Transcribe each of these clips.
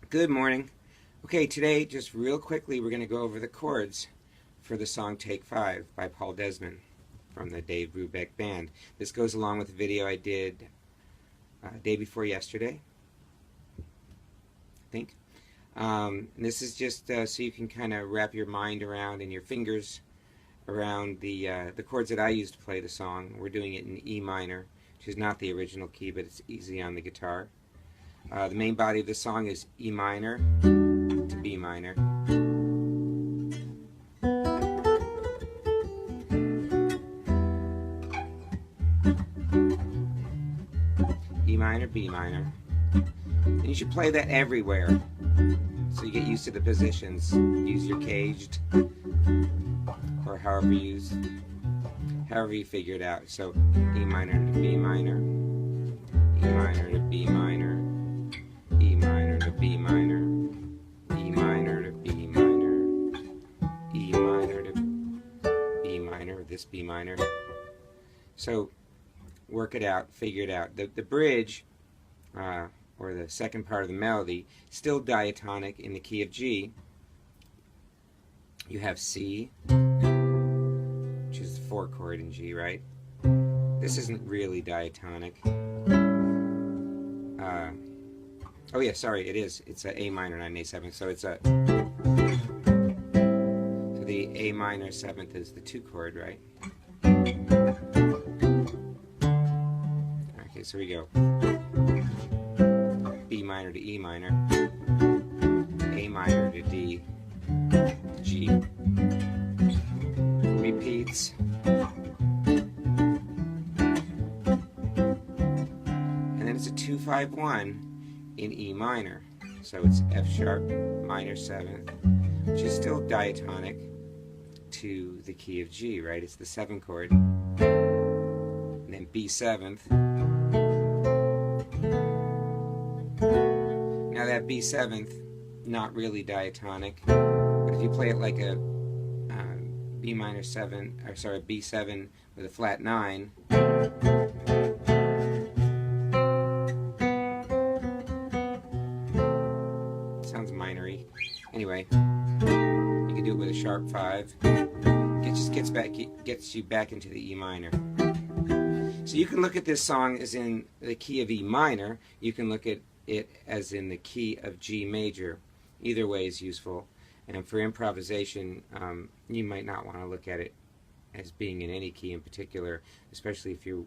Good morning. Okay, today, just real quickly, we're going to go over the chords for the song Take 5 by Paul Desmond from the Dave Brubeck Band. This goes along with a video I did day before yesterday, I think. And this is just so you can kind of wrap your mind around and your fingers around the chords that I use to play the song. We're doing it in E minor, which is not the original key, but it's easy on the guitar. The main body of the song is E minor to B minor. E minor, B minor. And you should play that everywhere so you get used to the positions. Use your caged or however you figure it out. So E minor to B minor, E minor to B minor, E minor to B minor, E minor to B minor, E minor to B minor, this B minor. So work it out, figure it out. The bridge, or the second part of the melody, still diatonic in the key of G. You have C, which is the 4 chord in G, right? This isn't really diatonic. Oh yeah, sorry, it is. It's a A minor, not an A7. So it's a. So the A minor 7th is the 2 chord, right? Okay, so we go. B minor to E minor, A minor to D, G. Repeats. And then it's a 2-5-1 in E minor. So it's F sharp minor 7th, which is still diatonic to the key of G, right? It's the 7 chord. And then B 7th. Now that B 7th, not really diatonic, but if you play it like a B minor 7, or sorry, B7 with a flat 9, sounds minory. Anyway, you can do it with a sharp 5. It just gets you back into the E minor. So you can look at this song as in the key of E minor. You can look at it as in the key of G major. Either way is useful. And for improvisation, you might not want to look at it as being in any key in particular, especially if you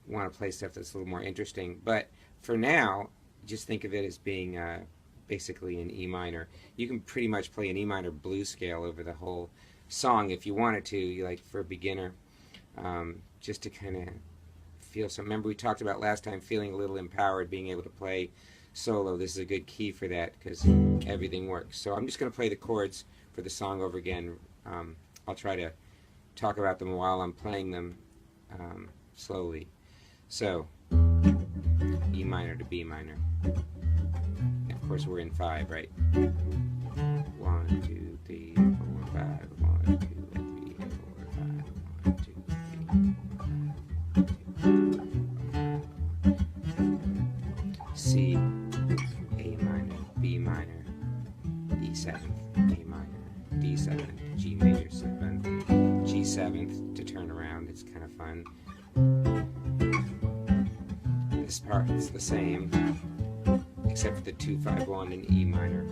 want to play stuff that's a little more interesting. But for now, just think of it as being basically in E minor. You can pretty much play an E minor blues scale over the whole song if you wanted to, like for a beginner, just to kind of feel some. Remember we talked about last time feeling a little empowered, being able to play solo. This is a good key for that because everything works. So I'm just going to play the chords for the song over again. I'll try to talk about them while I'm playing them slowly. So E minor to B minor. And of course we're in 5, right? 1, 2, 3, 4, 5. 1, 2, 3, 4, 5. 1, 2, 3. C, A minor, B minor, E 7th, A minor, D 7th, G major 7th, G 7th to turn around. It's kind of fun. This part is the same, except for the 2-5-1 in E minor.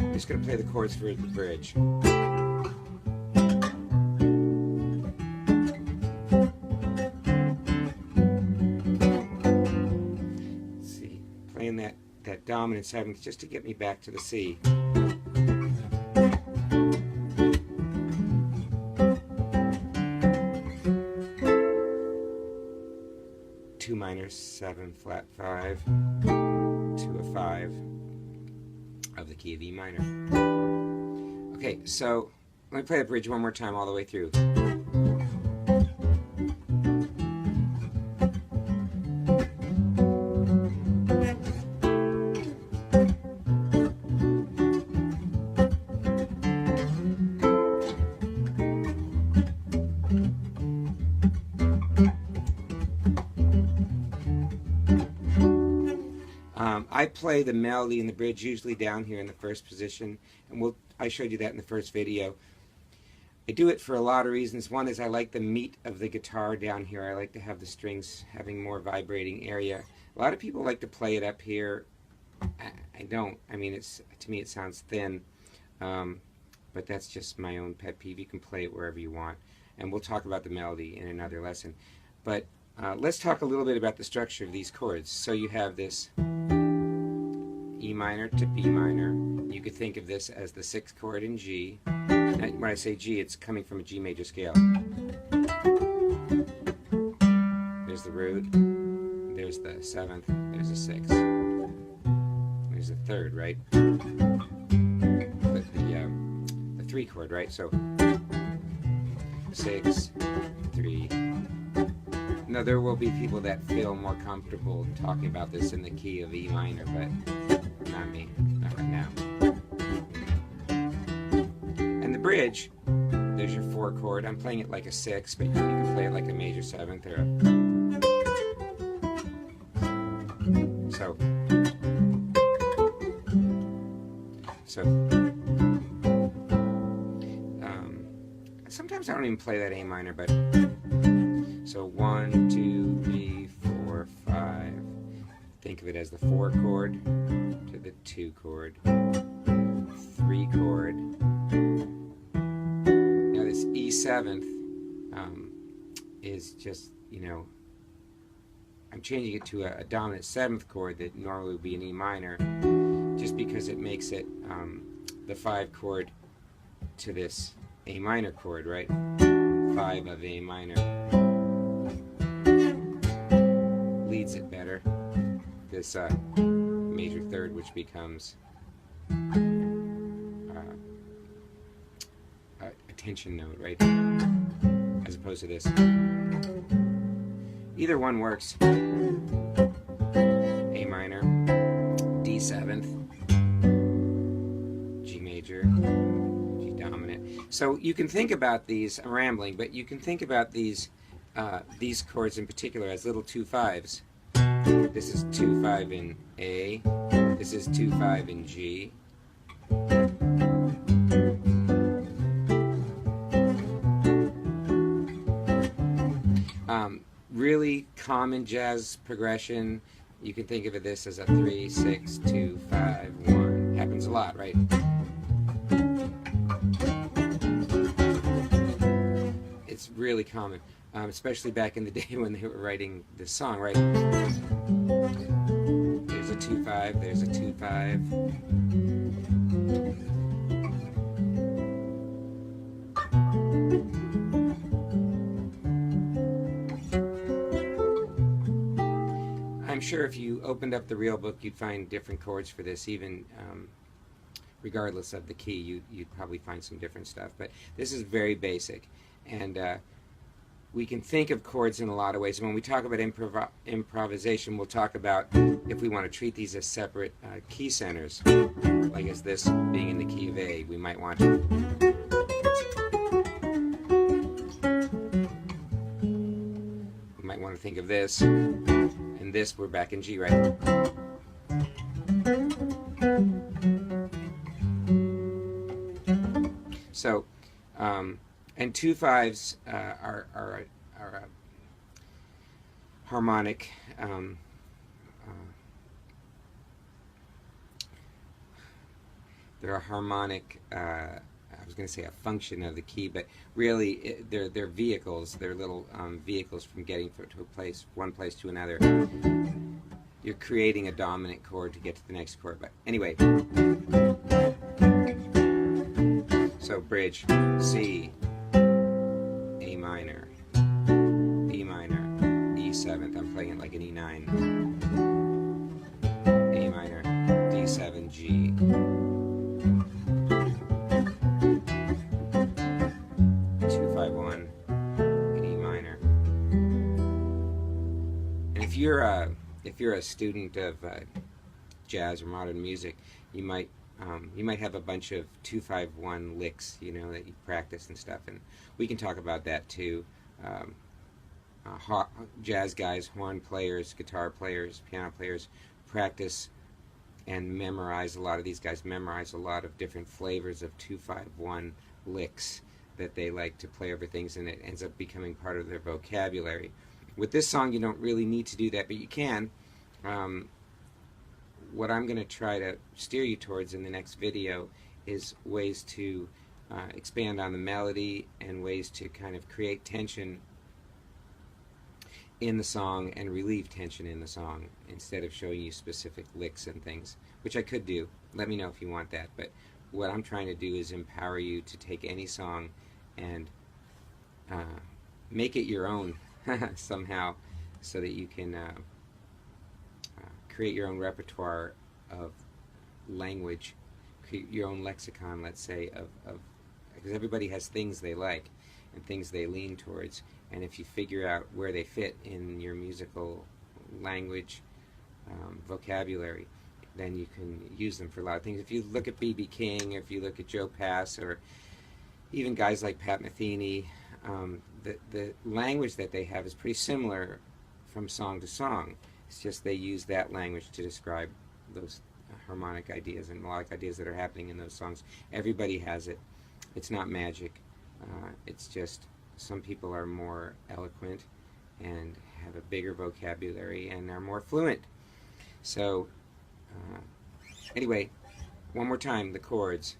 I'm just going to play the chords for the bridge. Let's see, playing that dominant 7th just to get me back to the C. Two minor 7 flat 5 to a 5 of the key of E minor. Okay, so Let me play the bridge one more time all the way through. I play the melody and the bridge usually down here in the first position, and I showed you that in the first video. I do it for a lot of reasons. One is I like the meat of the guitar down here. I like to have the strings having more vibrating area. A lot of people like to play it up here. I don't. I mean, to me it sounds thin, but that's just my own pet peeve. You can play it wherever you want, and we'll talk about the melody in another lesson. But let's talk a little bit about the structure of these chords. So you have this E minor to B minor. You could think of this as the 6th chord in G. Now, when I say G, it's coming from a G major scale. There's the root, there's the 7th, there's the 6th, there's the 3rd, right? The 3 chord, right? So 6, 3. Now there will be people that feel more comfortable talking about this in the key of E minor, but not me, not right now. And the bridge, there's your 4 chord. I'm playing it like a 6, but you can play it like a major 7th or a... sometimes I don't even play that A minor, but so 1, 2, 3, 4, 5. Think of it as the 4 chord to the 2 chord, 3 chord. Now this E7th is just, you know, I'm changing it to a dominant 7th chord that normally would be an E minor, just because it makes it the 5 chord to this A minor chord, right? 5 of A minor leads it better. This major 3rd, which becomes a tension note, right? As opposed to this. Either one works. A minor, D7th, G major, G dominant. So you can think about these, I'm rambling, but you can think about these chords in particular as little 2/5s. This is 2/5 in A, this is 2/5 in G. Really common jazz progression. You can think of this as a 3, 6, 2, 5, 1. Happens a lot, right? It's really common, especially back in the day when they were writing this song, right? There's a 2/5, there's a 2/5. I'm sure if you opened up the real book, you'd find different chords for this, even regardless of the key. You'd probably find some different stuff. But this is very basic, and we can think of chords in a lot of ways. When we talk about improvisation, we'll talk about if we want to treat these as separate key centers, like as this being in the key of A. We might want to. We might want to think of this. And this, we're back in G, right? So, and 2/5s are a harmonic. They're a harmonic. I was going to say a function of the key, but really they're vehicles. They're little vehicles from getting to one place to another. You're creating a dominant chord to get to the next chord. But anyway, so bridge, C, A minor, E minor, E7th. I'm playing it like an E9. A minor, D7, G. you're a student of jazz or modern music, you might have a bunch of 2-5-1 licks, you know, that you practice and stuff, and we can talk about that too. Jazz guys, horn players, guitar players, piano players practice and memorize. A lot of these guys memorize a lot of different flavors of 2-5-1 licks that they like to play over things, and it ends up becoming part of their vocabulary. With this song, you don't really need to do that, but you can. What I'm going to try to steer you towards in the next video is ways to expand on the melody and ways to kind of create tension in the song and relieve tension in the song, instead of showing you specific licks and things, which I could do. Let me know if you want that. But what I'm trying to do is empower you to take any song and make it your own somehow, so that you can create your own repertoire of language, create your own lexicon, let's say, of because everybody has things they like and things they lean towards, and if you figure out where they fit in your musical language vocabulary, then you can use them for a lot of things. If you look at B.B. King, or if you look at Joe Pass, or even guys like Pat Metheny, the language that they have is pretty similar from song to song. It's just they use that language to describe those harmonic ideas and melodic ideas that are happening in those songs. Everybody has it. It's not magic. It's just some people are more eloquent and have a bigger vocabulary and are more fluent. So anyway, one more time, the chords.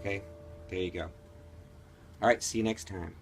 Okay, there you go. All right, see you next time.